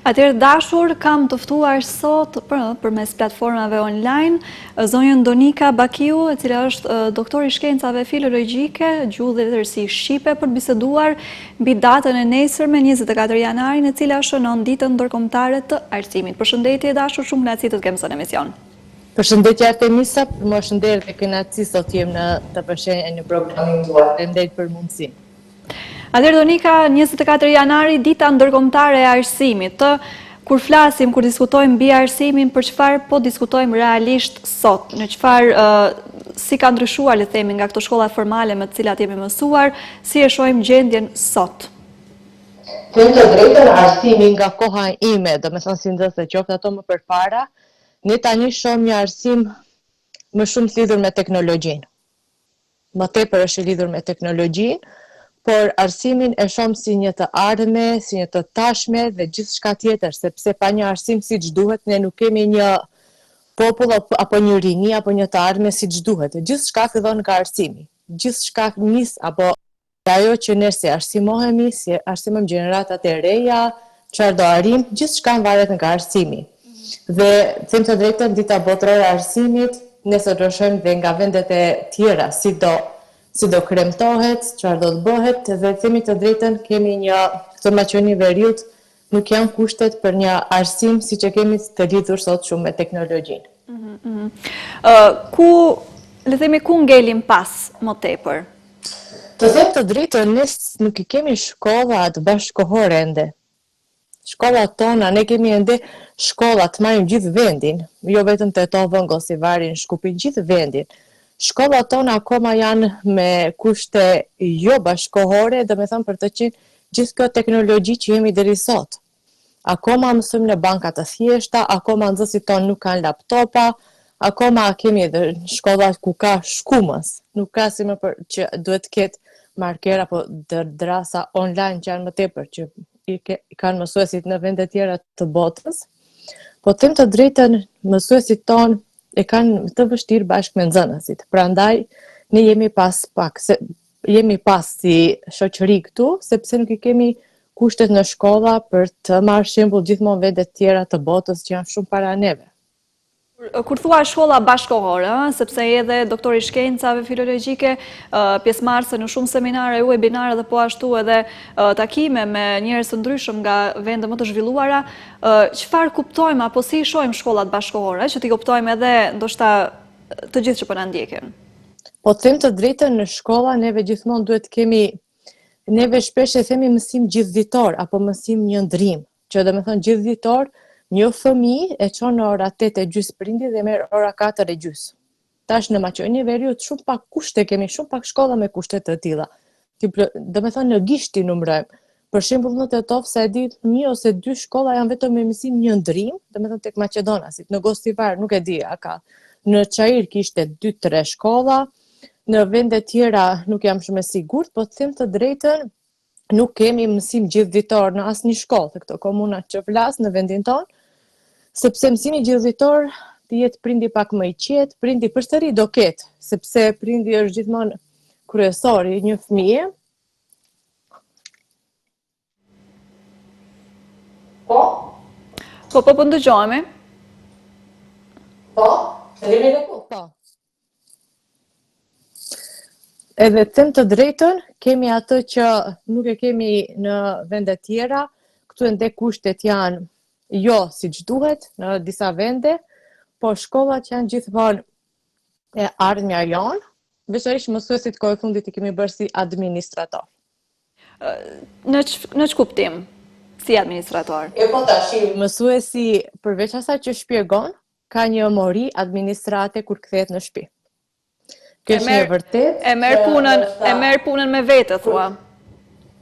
Atëherë dashur, kam të ftuar sot përmes platformave online zonjën Donika Bakiu, e cila është doktor i shkencave filologjike, gjuhë dhe letërsi shqipe, për të biseduar mbi datën e nesërme 24 janarin, e cila shënon ditën ndërkombëtare të arsimit. Përshëndetje dashur, shumë kënaqësi të kemë në emision. Përshëndetje Artemisa, më shëndet dhe kënaqësi sot jem në të përshenjë në programin tuaj. Faleminderit për mundësinë. Atëherë Donika, 24 janari, dita ndërkombëtare e arsimit. Kur flasim, kur diskutojmë mbi arsimin, për çfarë po diskutojmë realisht sot? Në çfarë si ka ndryshuar, le të themi, nga këto shkolla formale me të cilat jemi mësuar, si e shohim gjendjen sot? Të drejtën, arsimi nga koha ime, domethënë si ndërse qoftë ato më përpara, ne tani shohim një arsim më shumë lidhur me teknologjinë. Më tepër është lidhur me teknologjinë, por arsimin e shohim si një të ardhme, si një të tashme dhe gjithçka tjetër, sepse pa një arsim siç duhet ne nuk kemi një popull apo një rini apo një të ardhme siç duhet. Gjithçka fillon nga arsimi. Gjithçka nis apo ajo që ne si arsimohemi, si arsimojmë gjeneratat e reja, çfarë do arrim, gjithçka varet nga arsimi. Dhe them të drejtën, dita botërore e arsimit, ne sot do shohim dhe nga vendet e tjera, si do kremtohet, çfarë do të bëhet, dhe themi të drejtën, kemi një informacioni veriut, nuk janë kushtet për një arsim siç e kemi të lidhur sot shumë me teknologjinë. Le themi ku ngelim pas më tepër? Të them të drejtën, ne nuk i kemi shkollat bashkëkohore ende. Shkollat tona, ne kemi ende shkollat, marrim gjithë vendin, jo vetëm Teto, Vëngoll, Varin, Shkupin, gjithë vendin. Shkollat tona akoma janë me kushte jo bashkëkohore, dhe me thëmë për të qenë gjithë kjo teknologji që jemi deri sot. Akoma mësojmë në banka të thjeshta, akoma nxënësit tonë nuk kanë laptopa, akoma kemi edhe shkollat ku ka shkumës. Nuk ka si më për që duhet të ketë marker apo drasa online që janë më tepër, që i kanë mësuesit në vende tjera të botës. Po them të drejtën, mësuesit tonë e kanë të vështirë bashkë me nxënësit. Prandaj ne jemi pas si shoqëri këtu, sepse nuk i kemi kushtet në shkolla për të marrë shembull gjithmonë vende të tjera të botës që janë shumë para neve. Kur thua shkolla bashkëkohore, sepse edhe doktori i shkencave filologjike, pjesëmarrëse në shumë seminare, webinare dhe po ashtu edhe takime me njerëz të ndryshëm nga vende më të zhvilluara, çfarë kuptojmë apo si i shohim shkollat bashkëkohore, që t'i kuptojmë edhe ndoshta të gjithë që po na ndjekin? Po them të drejtën, në shkolla neve gjithmonë duhet kemi, neve shpesh e themi mësim gjithëditor apo mësim një ndrim, që do të thonë gjithëditor. Një fëmijë e çon në ora 8:30 prindi dhe merr ora 4:30. Tash në Maqedoni Veriut shumë pak kushte kemi, shumë pak shkolla me kushte të tilla. Do të thonë në gishti numërojmë. Për shembull në Tetov sa e di, 1 ose 2 shkolla janë vetëm me mësim një ndrim, do të thonë tek maqedonasit. Në Gostivar nuk e di a ka. Në Çajir kishte 2-3 shkolla. Në vende tjera nuk jam shumë e sigurt, po të them të drejtën, nuk kemi mësim gjithëditor në asnjë shkollë të këto komuna që flas në vendin tonë, sepse mësimi gjithëditor të jetë prindi pak më i qetë, prindi përsëri do ketë, sepse prindi është gjithmonë kryesori një fëmije. Po ndëgjojmë. Po. Edhe them të drejtën, kemi atë që nuk e kemi në vende tjera, këtu ende kushtet janë jo siç duhet në disa vende, po shkollat janë gjithmonë e ardhmja jonë, veçanërisht mësuesit kohë fundit i kemi bërë si administrator. Në ç'kuptim kuptim si administrator? Po tash, mësuesi përveç asaj që shpjegon, ka një mori administrate kur kthehet në shtëpi. Kjo është një vërtet. E merr punën me vete, thua.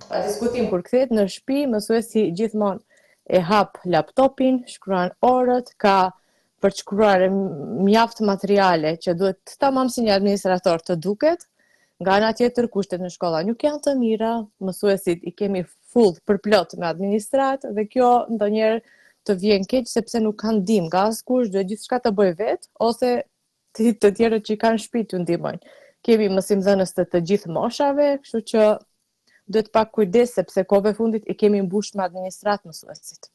Pa diskutim, kur kthehet në shtëpi, mësuesi gjithmonë e hap laptopin, shkruan orët, ka për të shkruar mjaft materiale që duhet tamam si një administrator të duket. Nga ana tjetër, kushtet në shkolla nuk janë të mira, mësuesit i kemi full përplot me administrat dhe kjo ndonjëherë të vjen keq sepse nuk kanë ndihmë nga askush, duhet gjithçka të bëj vet ose të tjerët që i kanë shtëpi t'u ndihmojnë. Kemi mësimdhënës të gjithë moshave, kështu që duhet pak kujdes sepse kohëve fundit i kemi mbush me administrat mësuesit.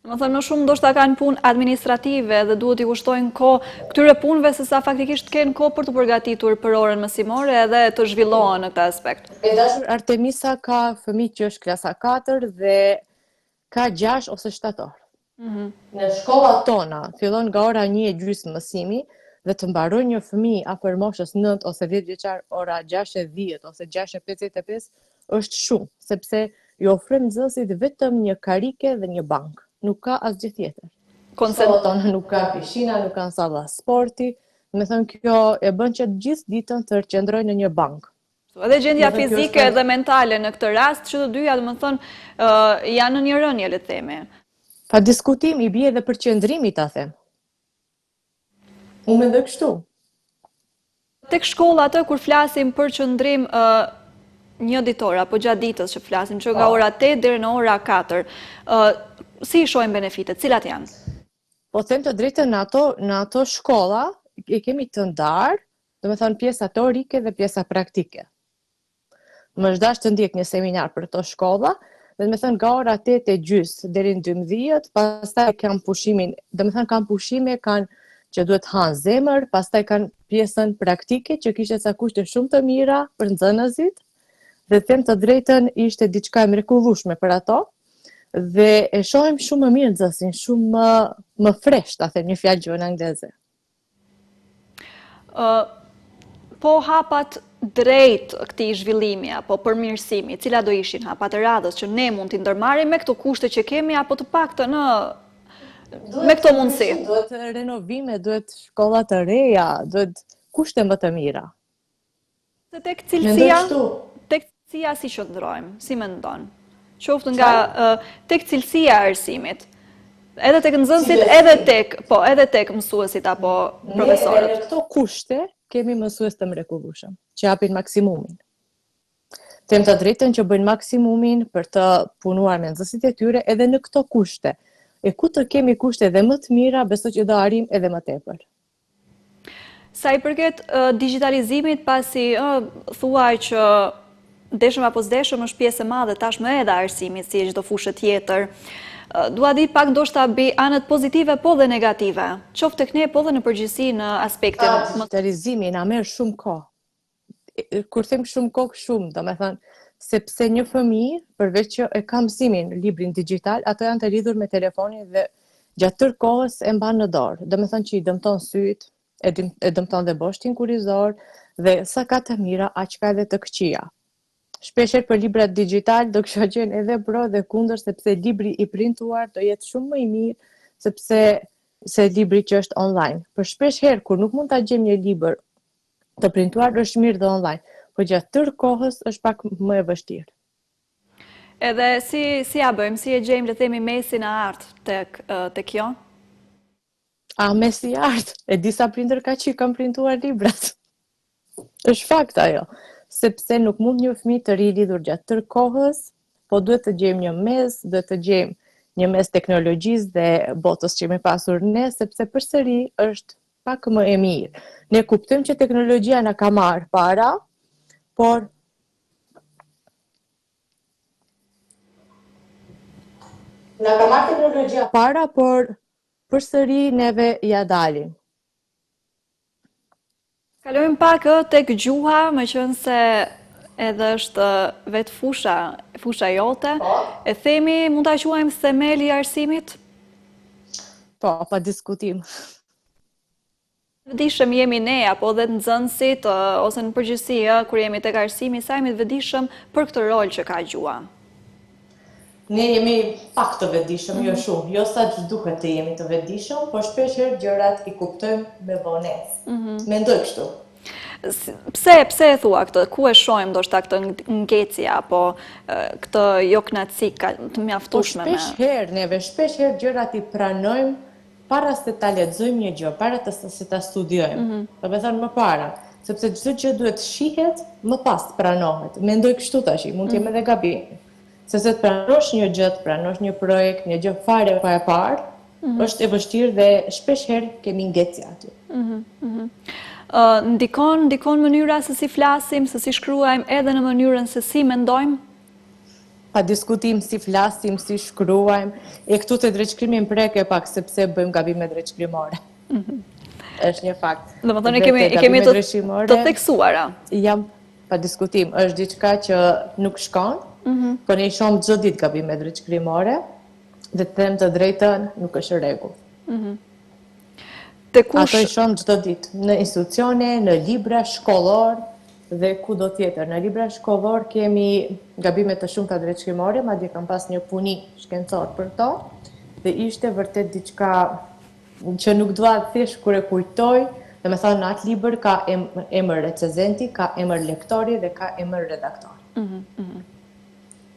Më thënë më shumë ndoshta kanë punë administrative dhe duhet i kushtojnë kohë këtyre punëve se sa faktikisht kanë kohë për të përgatitur për orën mësimore edhe të zhvillohen në këtë aspekt. E dashur Artemisa ka fëmijë që është klasa 4 dhe ka 6 ose 7 orë. Në shkollat tona fillon nga ora 1:30 mësimi dhe të mbaroj një fëmijë afër moshës 9 ose 10 vjeçar ora 6:10 ose 6:55 është shumë, sepse i ofrojmë nxënësit vetëm një karike dhe një bankë. Nuk ka asgjë tjetër. Shkollat tona nuk ka pishina, nuk kanë salla sporti, me thënë kjo e bën që gjithë ditën të qëndrojnë në një bankë. Edhe gjendja fizike dhe mentale në këtë rast, që të dyja, do të thënë, janë në një rënje, le të themi. Pa diskutim i bie edhe për qëndrimi, ta them. Unë mendoj kështu. Tek shkolla atë kur flasim për qëndrim një ditor apo gjatë ditës që flasim, që nga ora 8 deri në ora 4, si i shohim benefitet, cilat janë? Po them të drejtën në ato shkolla e kemi të ndarë, do me thënë pjesa teorike dhe pjesa praktike. Më është dashur të ndjek një seminar për ato shkolla, dhe me thënë nga ora 8:30 deri në 12, pastaj kanë pushimin, do me thënë kanë pushime, kanë që duhet hanë zemër, pastaj kanë pjesën praktike që kishte ca kushte shumë të mira për nxënësit, dhe them të drejtën ishte diçka e mrekullueshme për ato. Dhe e shohim shumë më mirë nxënësin, shumë më fresh, ta them një fjalë gjuhën angleze. Po hapat drejt këtij zhvillimi apo përmirësimi, cila do ishin hapat e radhës që ne mund t'i ndërmarrim me këto kushte që kemi apo të paktën me këto mundësi? Duhet renovime, duhet shkolla të reja, duhet kushte më të mira. Se tek cilësia si qëndrojmë, si mendon? Qoftë nga tek cilësia e arsimit, edhe tek nxënësit, edhe tek mësuesit apo profesorët. Ne në këto kushte kemi mësues të mrekullueshëm, që japin maksimumin. Them të drejtën që bëjnë maksimumin për të punuar me nxënësit e tyre edhe në këto kushte. E ku të kemi kushte edhe më të mira, besoj që do arrim edhe më tepër. Sa i përket digitalizimit, pasi thuaj që deshëm apo s'deshëm është pjesë e madhe tashmë edhe arsimit si çdo fushë tjetër. Dua ditë pak ndoshta mbi anët pozitive po dhe negative. Qoftë tek ne po dhe në përgjithësi në aspektin digitalizimi na merr shumë kohë. Kur them shumë kohë, shumë, domethënë sepse një fëmijë përveç që e ka mësimin librin digital, ato janë të lidhur me telefonin dhe gjatë tërë kohës e mban në dorë. Domethënë që i dëmton syt, e dëmton dhe boshtin kurizor dhe sa ka të mira, aq ka edhe të këqija. Shpesher për librat digital do kisha qenë edhe pro dhe kundër, sepse libri i printuar do jetë shumë më i mirë se libri që është online. Për shpesh herë kur nuk mund ta gjejmë një libër të printuar është mirë dhe online, por gjatë tërë kohës është pak më e vështirë. Edhe si ja bëjmë, si e gjejmë le të themi mesin e artë tek kjo? Mesi i artë, e disa prindër ka që kanë printuar librat. Është fakt ajo. Sepse nuk mund një fëmijë të rilidhur gjatë tërë kohës, po duhet të gjejmë një mes, duhet të gjejmë një mes teknologjisë dhe botës që me pasur ne, sepse përsëri është pak më e mirë. Ne kuptojmë që teknologjia na ka marrë para, por na ka marrë teknologjia para, por përsëri neve ja dalim. Kalojmë pak tek gjuha, me qenë se edhe është vetë fusha jote. E themi, mund ta quajmë themeli i arsimit? Po, pa diskutim. Vëdishëm jemi ne, apo dhe nxënësit, ose në përgjithësi, kur jemi tek arsimi, sa jemi të vëdishëm për këtë rol që ka gjuha? Ne jemi pak të vetëdijshëm, jo shumë, jo sa që duhet të jemi të vetëdijshëm, por shpesh herë gjërat i kuptojmë me vonesë. Mendoj kështu. Pse e thua këtë? Ku e shohim ndoshta këtë ngecje apo këtë jo kënaqësi të mjaftueshme me? Shpesh herë gjërat i pranojmë para se ta lexojmë një gjë, para se ta studiojmë. Do të thënë më para, sepse çdo gjë duhet shihet, më pas pranohet. Mendoj kështu tash, mund të jem edhe gabim. Se të pranosh një gjë, të pranosh një projekt, një gjë fare pa e parë, është e vështirë dhe shpesh herë kemi ngecje aty. Ndikon mënyra se si flasim, se si shkruajmë, edhe në mënyrën se si mendojmë? Pa diskutim si flasim, si shkruajmë, e këtu të drejtshkrimin preke pak sepse bëjmë gabime drejtshkrimore. Është një fakt. Dhe më thënë, i kemi të theksuara. Jam pa diskutim, është diçka që nuk shkon, por ne i shohim çdo ditë gabime drejtshkrimore, dhe të them të drejtën nuk është rregull. Ato i shohim çdo ditë, në institucione, në libra shkollor, dhe kudo tjetër. Në libra shkollor kemi gabime të shumta drejtshkrimore, madje kam pas një punim shkencor për to, dhe ishte vërtet diçka që nuk dua të thjesht kur e kujtoj, domethënë në atë libër ka emër recenzenti, ka emër lektori dhe ka emër redaktori.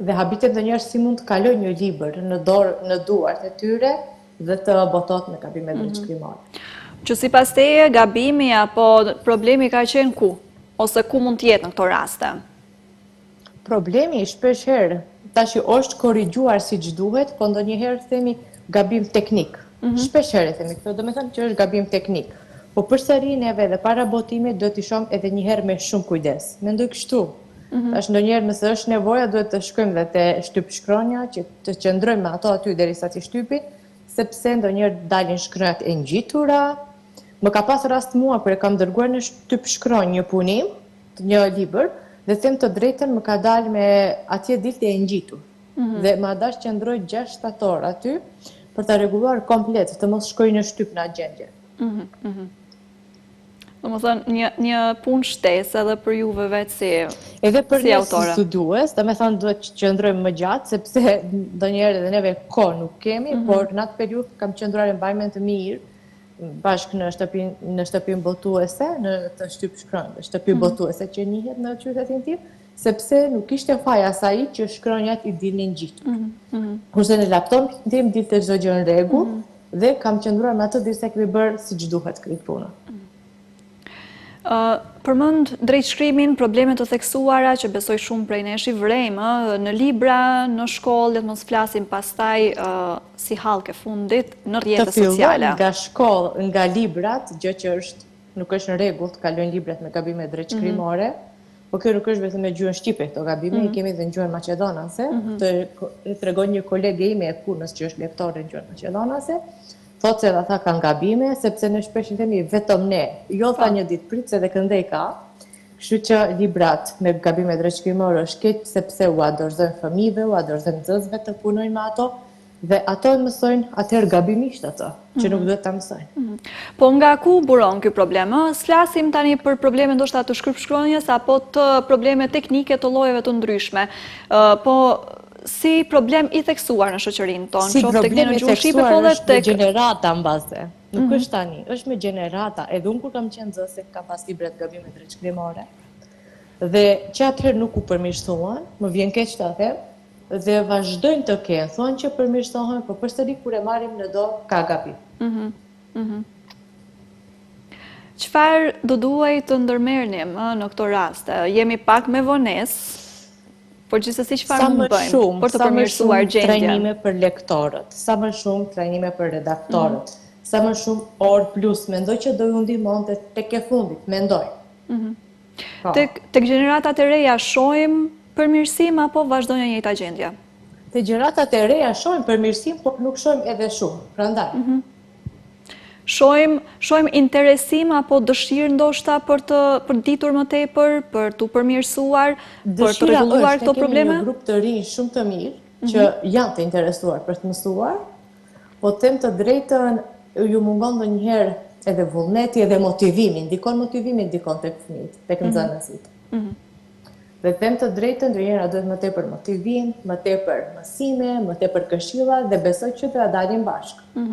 Dhe habitet ndonjëherë si mund të kaloj një libër në duart e tyre dhe të botohet në gabime drejtshkrimore. Që sipas teje gabimi apo problemi ka qenë ku? Ose ku mund të jetë në këto raste? Problemi shpesh herë tash është korrigjuar siç duhet, po ndonjëherë themi gabim teknik. Shpesh herë themi këtë, do të thënë që është gabim teknik. Po përsëri neve dhe para botimit duhet të shohim edhe një herë me shumë kujdes. Mendoj kështu. Tash ndonjëherë nëse është nevoja duhet të shkojmë dhe te shtypshkronja që të qëndrojmë me ato aty derisa të shtypin, sepse ndonjëherë dalin shkronjat e ngjitura. Më ka pas rast mua kur e kam dërguar në shtypshkronjë një punim, një libër, dhe them të drejtën më ka dalë me atje dilte e ngjitur. Dhe më dash qëndroj 6 shtator aty për ta rregulluar komplet, të mos shkoj në shtyp në atë gjendje. Domethënë një punë shtesë edhe për juve vetë si autore. Edhe për ne si studiues, domethënë duhet të qëndrojmë më gjatë sepse ndonjëherë edhe neve kohë nuk kemi, por në atë periudhë kam qëndruar në mbajmën të mirë bashkë në shtëpinë botuese, në të shtypshkronjve, shtëpi botuese që njihet në qytetin tim, sepse nuk ishte faja asaj që shkronjat i dilnin ngjitur. Kurse në laptopin tim dilte çdo gjë në rregull dhe kam qëndruar me atë derisa kemi bërë siç duhet këtë punë. Përmend drejtshkrimin, problemet të theksuara që besoj shumë prej nesh i vrejmë në libra, në shkollë, të mos flasim pastaj si hallke fundit në rrjetet sociale. Të fillon nga shkollë, nga librat, gjë që nuk është në rregull të kalojnë librat me gabime drejtshkrimore, por kjo nuk është vetëm me gjuhën shqipe këto gabime, i kemi edhe në gjuhën maqedonase. Të tregon një kolege ime e punës që është lektore në gjuhën maqedonase. Thotë se ata kanë gabime, sepse ne shpesh i themi vetëm ne. Jo tha një ditë prit se dhe këndej ka. Kështu që librat me gabime drejtshkrimore është keq sepse u dorëzojnë fëmijëve, u dorëzojnë nxënësve të punojnë me ato dhe ato mësojnë atëherë gabimisht ato, që nuk duhet ta mësojnë. Po nga ku buron ky problem? S'flasim tani për probleme ndoshta të shkruajtjes apo të probleme teknike të llojeve të ndryshme. Po si problem i theksuar në shoqërinë tonë, qoftë tek ne në gjuhën shqipe, po edhe tek gjenerata mbase. Nuk është tani, është me gjenerata. Edhe unë kur kam qenë nxënëse kam pas libra të gabime drejtshkrimore. Dhe që atëherë nuk u përmirësuan, më vjen keq ta them, dhe vazhdojnë të kenë, thonë që përmirësohen, por përsëri kur e marrim në do ka gabim. Çfarë do duhej të ndërmerrnim në këto raste? Jemi pak me vonesë, por gjithsesi çfarë mund të bëjmë për të përmirësuar gjendjen? Trajnime për lektorët, sa më shumë trajnime për redaktorët, sa më shumë orë plus, mendoj që do ju ndihmonte tek e fundit, mendoj. Tek gjeneratat e reja shohim përmirësim apo vazhdojnë në njëjta gjendje? Tek gjeneratat e reja shohim përmirësim, por nuk shohim edhe shumë, prandaj. Shohim interesim apo dëshirë ndoshta për të ditur më tepër, për të përmirësuar, për të rregulluar këto probleme? Kemi një grup të rinj shumë të mirë që janë të interesuar për të mësuar, po them të drejtën ju mungon ndonjëherë edhe vullneti edhe motivimi, ndikon tek fëmijët, tek nxënësit. Dhe them të drejtën ndonjëherë duhet më tepër motivim, më tepër mësime, më tepër këshilla dhe besoj që do dalin bashkë.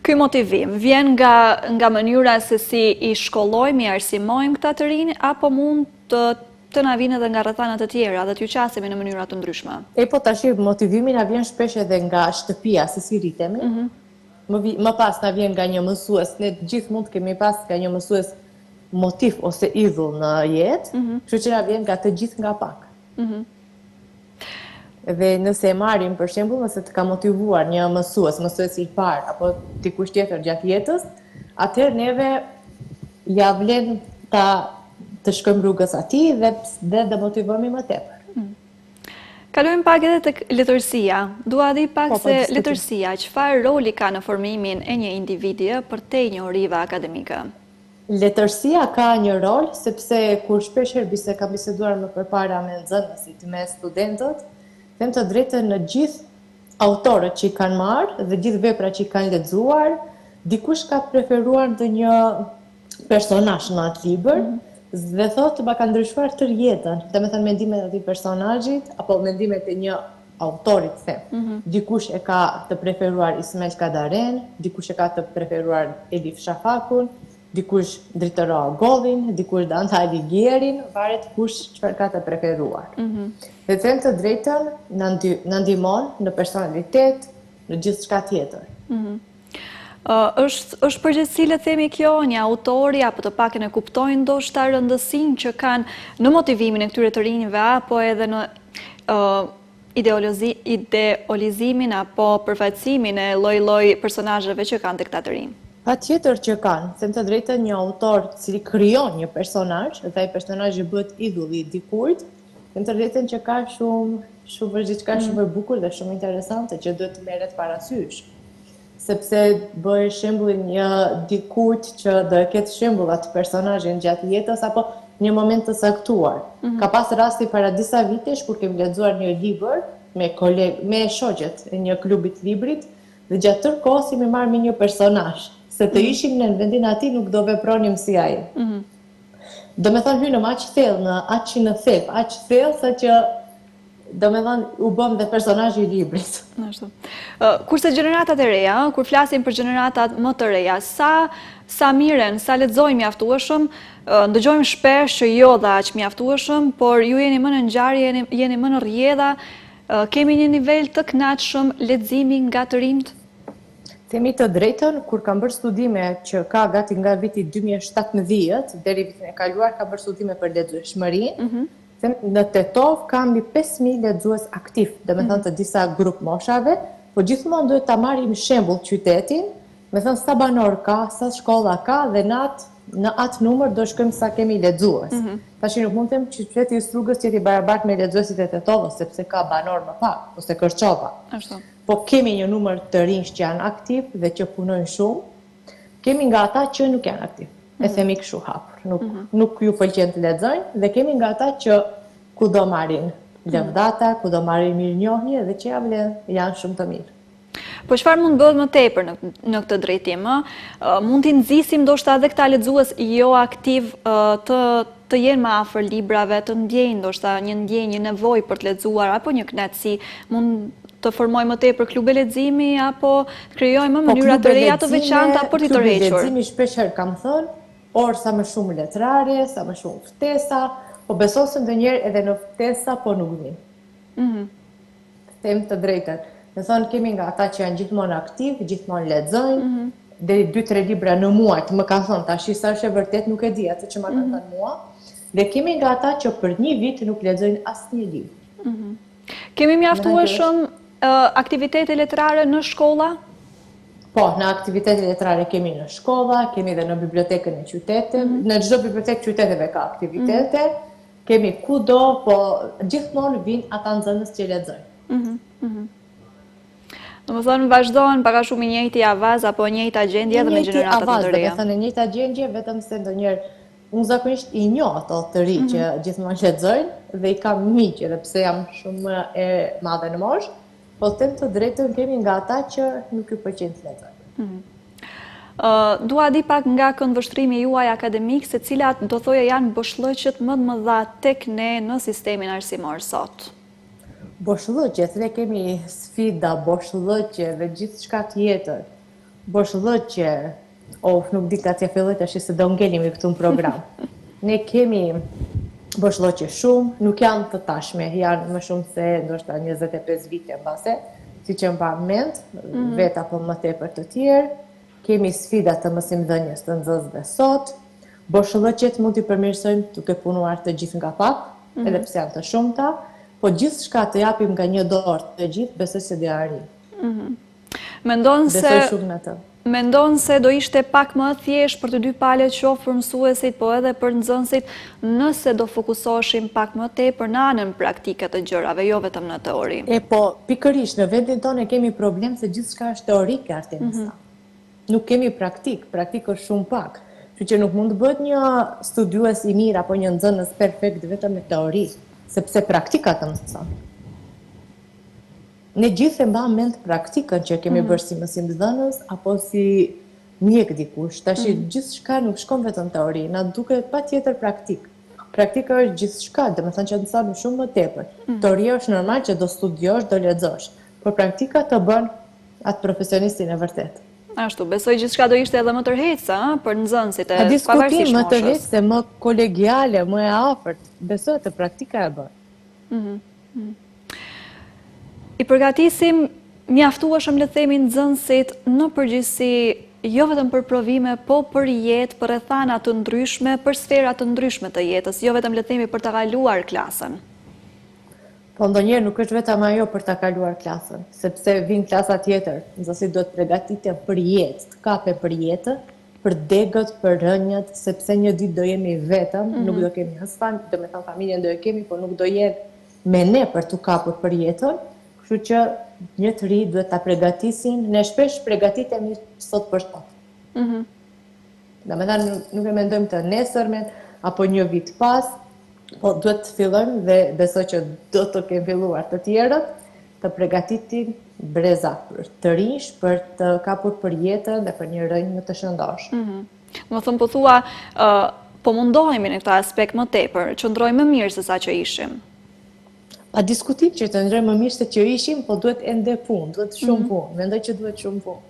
Ky motivim vjen nga mënyra se si i shkollojmë, i arsimojmë këta të rinj, apo mund të na vinë edhe nga rrethanat e tjera dhe t'ju qasemi në mënyra të ndryshme? Po tash motivimi na vjen shpesh edhe nga shtëpia, se si rritemi. Më pas na vjen nga një mësues, ne gjithë mund të kemi pas nga një mësues motiv ose idhull në jetë, kështu që na vjen nga të gjithë nga pak. Dhe nëse e marrim për shembull, nëse të ka motivuar një mësuesi i parë apo dikush tjetër gjatë jetës, atëherë neve ja vlen të shkojmë rrugës atij dhe të motivohemi më tepër. Kalojmë pak edhe tek letërsia. Dua di pak Po, se diskutim. letërsia, çfarë roli ka në formimin e një individi për te njohurive akademike? Letërsia ka një rol, sepse kur shpeshherë kam biseduar më përpara me nxënësit, me studentët, them të drejtën në gjithë autorët që i kanë marrë dhe gjithë veprat që i kanë lexuar, dikush ka preferuar ndonjë personazh në atë libër dhe thotë ma ka ndryshuar tërë jetën. Domethënë mendimet e atij personazhit apo mendimet e një autorit them. Dikush e ka të preferuar Ismail Kadaren, dikush e ka të preferuar Elif Shafakun, dikush Dritëro Gollin, dikush Dante Alighieri, varet kush çfarë ka të preferuar. Dhe them të drejtën na ndihmon në personalitet, në gjithçka tjetër. Është përgjithësi le themi kjo, një autori apo të pakën e kuptojnë ndoshta rëndësinë që kanë në motivimin e këtyre të rinjve apo edhe në ideolizimin apo përfaqësimin e lloj-lloj personazheve që kanë tek këta të rinj. Patjetër që kanë, them të drejtën një autor i cili krijon një personazh, dhe ai personazh bëhet idulli i dikujt, them të drejtën që ka shumë diçka shumë e bukur dhe shumë interesante që duhet të merret parasysh. Sepse bëhe shembullin një dikujt që do e ketë shembull atë personazhin gjatë jetës apo një moment të saktuar. Ka pas rasti para disa vitesh kur kemi lexuar një libër me shoqet e një klubi të librit dhe gjatë tërë kohës kemi marrë me një personazh, se të ishim në vendin atij nuk do vepronim si ai. Domethënë hynëm aq thellë, aq në thep, aq thellë sa që domethënë u bëm dhe personazhi i librit. Ashtu. Kurse gjeneratat e reja, kur flasim për gjeneratat më të reja, sa miren, sa lexojmë mjaftueshëm, ndëgjojmë shpesh që jo dha aq mjaftueshëm, por ju jeni më në ngjarje, jeni më në rrjedha, kemi një nivel të kënaqshëm leximi nga të rinjt? Themi të drejtën, kur kam bërë studime që ka gati nga viti 2017 deri vitin e kaluar, kam bërë studime për lexueshmërinë. Në Tetov ka mbi 5.000 lexues aktiv, domethënë të disa grup moshave, por gjithmonë duhet ta marrim shembull qytetin, me thënë sa banor ka, sa shkolla ka dhe në atë numër do shkojmë sa kemi lexues. Tash nuk mund të them që qyteti i Strugës jeti barabartë me lexuesit e Tetovës, sepse ka banor më pak ose Kërçova. Ashtu. Po kemi një numër të rinj që janë aktiv dhe që punojnë shumë. Kemi nga ata që nuk janë aktiv. E themi kështu hapur. Nuk ju pëlqen të lexojnë dhe kemi nga ata që kudo marrin lëvdata, kudo marrin mirënjohje dhe që janë shumë të mirë. Po çfarë mund bëhet më tepër në këtë drejtim? Mund t'i nxisim ndoshta edhe këta lexues jo aktiv të jenë më afër librave, të ndjejnë ndoshta një ndjenjë, një nevojë për të lexuar apo një kënaqësi, mund të formojmë më tepër klube leximi apo krijojmë mënyra të reja të veçanta për t'i tërhequr. Klube leximi shpeshherë kam thënë, or sa më shumë letrare, sa më shumë ftesa, po beso se ndonjëherë edhe në ftesa po nuk vin. Them të drejtën. Me thonë kemi nga ata që janë gjithmonë aktiv, gjithmonë lexojnë, deri 2-3 libra në muaj, më kanë thënë tash sa është e vërtet nuk e di atë që më kanë thënë mua. Dhe kemi nga ata që për një vit nuk lexojnë asnjë libër. Kemi mjaftueshëm aktivitete letrare në shkolla? Po, në aktivitete letrare kemi në shkolla, kemi edhe në bibliotekën e qytetit, në çdo bibliotekë qyteteve ka aktivitete, kemi kudo, po gjithmonë vinë ata nxënës që lexojnë. Domethënë vazhdojnë pak a shumë i njëjti avaz apo njëjta gjendje edhe me gjeneratat të reja. Domethënë njëjta gjendje, vetëm se ndonjëherë unë zakonisht i njoh ato të ri që gjithmonë lexojnë dhe i kam miq edhe pse jam shumë e madhe në moshë, po them të drejtën kemi nga ata që nuk ju pëlqen të lexojnë. Dua di pak nga këndvështrimi juaj akademik se cilat do thoja janë boshllëqet më të mëdha tek ne në sistemin arsimor sot. Boshllëqe, ne kemi sfida, boshllëqe dhe gjithçka tjetër. Boshllëqe, nuk di ka t'ja filloj tash se do ngelimi këtu në program. Ne kemi boshllëqe shumë, nuk janë të tashme, janë më shumë se ndoshta 25 vite mbase, siç e mbaj mend, vet apo më tepër të tjerë. Kemi sfida të mësimdhënies të nxënësve sot. Boshllëqet mund t'i përmirësojmë duke punuar të gjithë nga pak, edhe pse janë të shumta. Po gjithçka të japim nga një dorë të gjithë, besoj se do arrijmë. Mendon se besoj shumë në të. mendon se do ishte pak më thjesht për të dy palët qoftë për mësuesit, po edhe për nxënësit, nëse do fokusoheshim pak më tepër në anën praktike të gjërave, jo vetëm në teori. Po, pikërisht, në vendin tonë kemi problem se gjithçka është teorike Artemisa. Nuk kemi praktik është shumë pak. Kështu që nuk mund të bëhet një studiues i mirë apo një nxënës perfekt vetëm me teori, sepse praktika të mëson. Ne gjithë e mbajmë mend praktikën që kemi bërë si mësimdhënës apo si mjek dikush. Tash gjithçka nuk shkon vetëm teori, na duket patjetër praktik. Praktika është gjithçka, domethënë që të mëson shumë më tepër. Teoria është normal që do studiosh, do lexosh, por praktika të bën atë profesionistin e vërtet. Ashtu, besoj gjithçka do ishte edhe më tërheqëse, për nxënësit e pavarësisht moshës. Më tërheqëse, më kolegiale, më e afërt, besoj të praktika e bën. I përgatisim mjaftueshëm le të themi nxënësit në përgjithësi, jo vetëm për provime, po për jetë, për rrethana të ndryshme, për sfera të ndryshme të jetës, jo vetëm le të themi për ta kaluar klasën. Po ndonjëherë nuk është vetëm ajo për ta kaluar klasën, sepse vin klasa tjetër, nxënësit duhet të përgatiten për jetë, të kapen për jetën, për degët, për rënjët, sepse një ditë do jemi vetëm, nuk do kemi as familje, do me thënë familjen do e kemi, por nuk do jenë me ne për të kapur për jetën, kështu që një të ri duhet ta përgatisin, ne shpesh përgatitemi sot për sot. Domethënë nuk e mendojmë të nesërmen apo një vit pas, po duhet të fillojmë dhe besoj që do të kemi filluar të tjerët të përgatitin breza për të rinj, për të kapur për jetën dhe për një rënjë më të shëndosh. Më thëmë po thua, po mundohemi në këtë aspekt më tepër, qëndrojmë më mirë se sa që ishim. Pa diskutim që të ndrojmë më mirë se që ishim, po duhet ende punë, duhet shumë punë, mendoj që duhet shumë punë.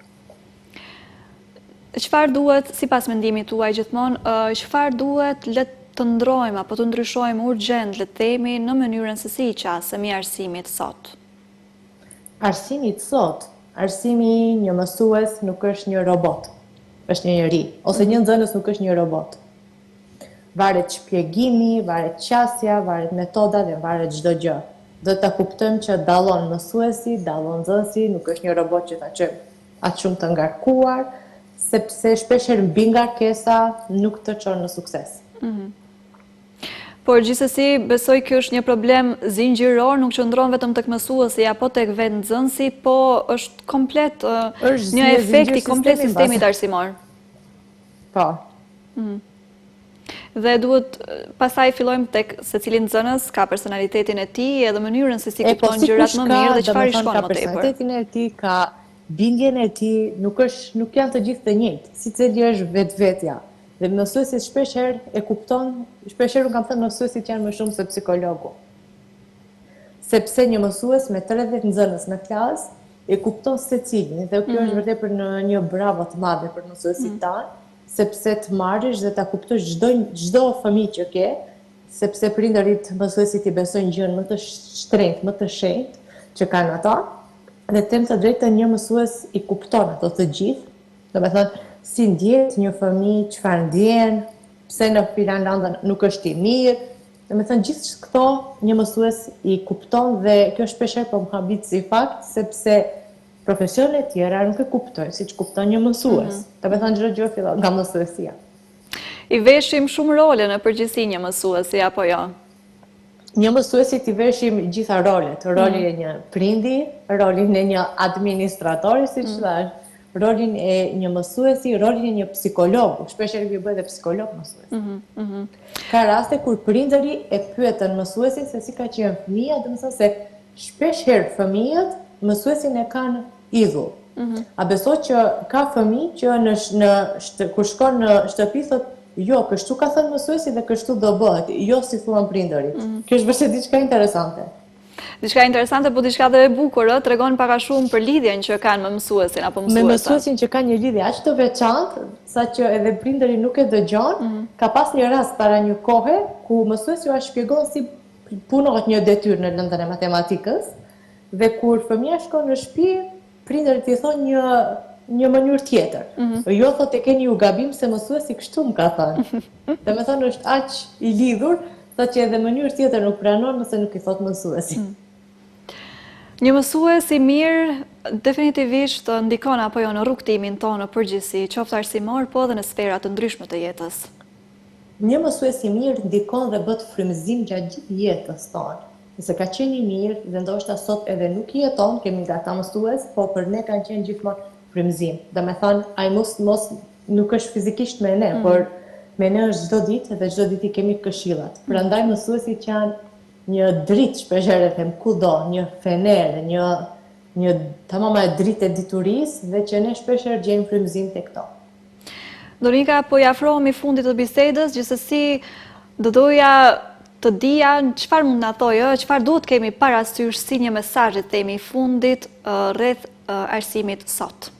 Çfarë duhet, sipas mendimit tuaj gjithmonë, çfarë duhet le të ndrojmë apo të ndryshojmë urgjent, le të themi, në mënyrën se si i qasemi arsimit sot? Arsimit sot, arsimi një mësues nuk është një robot, është një njeri, ose një nxënës nuk është një robot. Varet shpjegimi, varet qasja, varet metoda dhe varet çdo gjë. Do ta kuptojmë që dallon mësuesi, dallon nxënësi, nuk është një robot që ta çojmë atë shumë të ngarkuar, sepse shpeshherë mbi ngarkesa nuk të çon në sukses. Por gjithsesi, besoj kjo është një problem zinxhiror, nuk qëndron vetëm tek mësuesi apo tek vetë nxënësi, po është komplet një efekt i komplet sistemit arsimor. Po. Dhe duhet pastaj fillojmë tek secili nxënës ka personalitetin e tij edhe mënyrën se si kupton gjërat më mirë dhe çfarë i shkon më tepër. Ka personalitetin e tij, ka bindjen e tij, nuk janë të gjithë të njëjtë, sicili është vetvetja. Dhe mësuesit shpeshherë e kupton, shpeshherë kam thënë mësuesit janë më shumë se psikologu. Sepse një mësues me 30 nxënës në klasë e kupton secilin, dhe kjo është vërtet për një bravo të madhe për mësuesit tanë, sepse të marrësh dhe ta kuptosh çdo fëmijë që ke, sepse prindërit mësuesit i besojnë gjën më të shtrenjtë, më të shenjtë që kanë ata, dhe them të drejtën një mësues i kupton ato të gjithë, domethënë si ndjet një fëmijë, çfarë ndjen, pse në filan landën nuk është i mirë, domethënë gjithë këto një mësues i kupton dhe kjo shpeshherë po më habit si fakt, sepse profesionet tjera nuk e kuptojnë siç kupton një mësues. Domethënë çdo gjë fillon nga mësuesia. I veshim shumë role në përgjithësi një mësuesi apo jo? Një mësuesi i veshim gjitha rolet, rolin e një prindi, rolin e një administratori, siç thash, rolin e një mësuesi, rolin e një psikologu, shpeshherë vi bëhet edhe psikolog mësues. Ka raste kur prindëri e pyetën mësuesin se si ka qenë fëmia, domethënë se shpeshherë fëmijët mësuesin e kanë idhull. A beso që ka fëmijë që kur shkon në shtëpi thotë jo, kështu ka thënë mësuesi dhe kështu do bëhet, jo si thuan prindërit. Kjo është vërtet diçka interesante. Diçka interesante, po diçka dhe e bukur, tregon pak a shumë për lidhjen që kanë me mësuesin apo mësuesen. Me mësuesin që kanë një lidhje aq të veçantë, saqë edhe prindëri nuk e dëgjon. Ka pas një rast para një kohe ku mësuesi u shpjegon si punohet një detyrë në lëndën e matematikës, dhe kur fëmia shkon në shtëpi, prindërit i thonë një mënyrë tjetër. Jo thotë e keni ju gabim se mësuesi kështu më ka thënë. Domethënë është aq i lidhur, thotë që edhe mënyrë tjetër nuk pranon nëse nuk i thot mësuesi. Një mësues i mirë definitivisht ndikon apo jo në rrugtimin tonë në përgjithësi, qoftë arsimor, po edhe në sfera të ndryshme të jetës. Një mësues i mirë ndikon dhe bët frymëzim gjatë gjithë jetës tonë. Nëse ka qenë i mirë dhe ndoshta sot edhe nuk jeton, kemi nga ta mësues, po për ne kanë qenë gjithmonë frymëzim. Dhe me thonë, ai mos nuk është fizikisht me ne, por me ne është çdo ditë dhe çdo ditë i kemi këshillat. Prandaj mësuesit që janë një dritë shpeshherë e them kudo, një fener, një tamam e dritë e diturisë dhe që ne shpeshherë gjejmë frymëzim tek to. Donika, po i afrohemi fundit të bisedës, gjithsesi do doja të dija çfarë mund na thojë, çfarë duhet kemi parasysh si një mesazh themi i fundit rreth arsimit sot.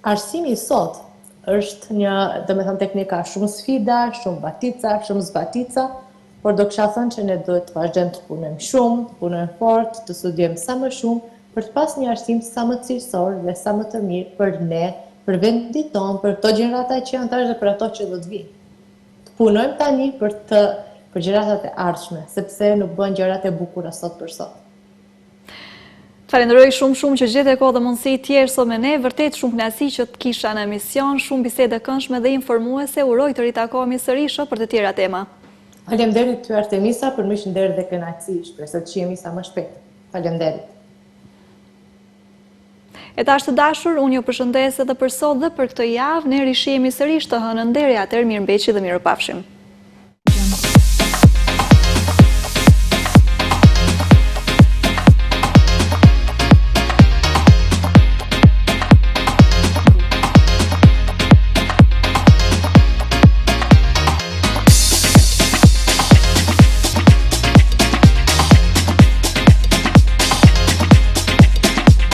Arsimi sot është një, domethënë teknika shumë sfida, shumë batica, shumë zbatica, por do kisha thënë që ne duhet të vazhdojmë të punojmë shumë, të punojmë fort, të studiojmë sa më shumë për të pas një arsim sa më cilësor dhe sa më të mirë për ne, për vendin tonë, për këto gjenerata që janë tash dhe për ato që do të vinë. Të punojmë tani për gjeratat e ardhshme, sepse nuk bëhen gjërat e bukura sot për sot. Falenderoj shumë që gjete kohë dhe mundësi tjerë sot me ne, vërtet shumë kënaqësi që të kisha në emision, shumë bisede këndshme dhe informuese, uroj të ritakohemi sërish për të tjera tema. Faleminderit ty Artemisa për mirëqendrim dhe kënaqësi, shpresoj të shihemi sa më shpejt. Faleminderit. E tash të dashur, unë ju përshëndes edhe për sot dhe për këtë javë, ne rishihemi sërish të hënën deri atëherë, mirëmbëjtje dhe mirupafshim.